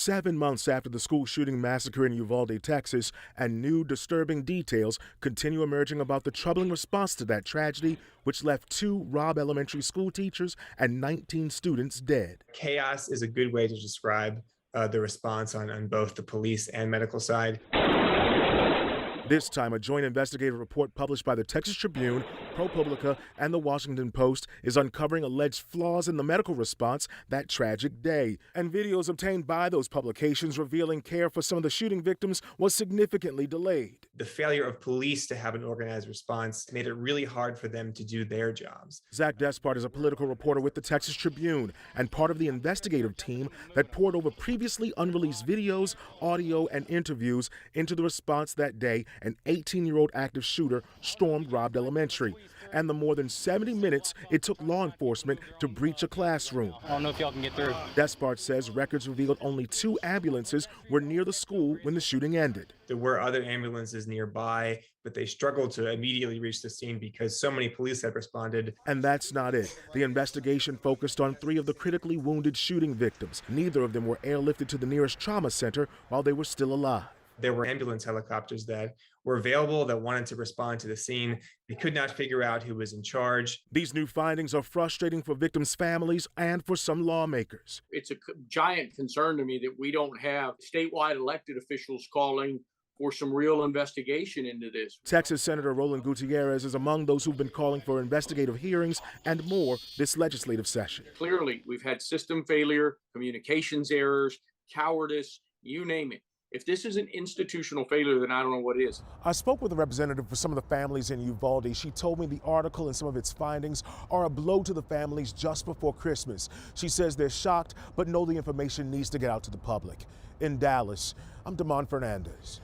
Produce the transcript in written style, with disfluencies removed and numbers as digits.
7 months after the school shooting massacre in Uvalde, Texas, and new disturbing details continue emerging about the troubling response to that tragedy, which left 2 Robb Elementary School teachers and 19 students dead. Chaos is a good way to describe the response on both the police and medical side. This time, a joint investigative report published by the Texas Tribune, ProPublica, and the Washington Post is uncovering alleged flaws in the medical response that tragic day. And videos obtained by those publications revealing care for some of the shooting victims was significantly delayed. The failure of police to have an organized response made it really hard for them to do their jobs. Zach Despard is a political reporter with the Texas Tribune and part of the investigative team that poured over previously unreleased videos, audio, and interviews into the response that day an 18-year-old active shooter stormed Robb Elementary, and the more than 70 minutes it took law enforcement to breach a classroom. I don't know if y'all can get through. Despard says records revealed only 2 ambulances were near the school when the shooting ended. There were other ambulances nearby, but they struggled to immediately reach the scene because so many police had responded. And that's not it. The investigation focused on 3 of the critically wounded shooting victims. Neither of them were airlifted to the nearest trauma center while they were still alive. There were ambulance helicopters that were available that wanted to respond to the scene. They could not figure out who was in charge. These new findings are frustrating for victims' families and for some lawmakers. It's a giant concern to me that we don't have statewide elected officials calling for some real investigation into this. Texas Senator Roland Gutierrez is among those who've been calling for investigative hearings and more this legislative session. Clearly, we've had system failure, communications errors, cowardice, you name it. If this is an institutional failure, then I don't know what is. I spoke with a representative for some of the families in Uvalde. She told me the article and some of its findings are a blow to the families just before Christmas. She says they're shocked, but know the information needs to get out to the public. In Dallas, I'm Damon Fernandez.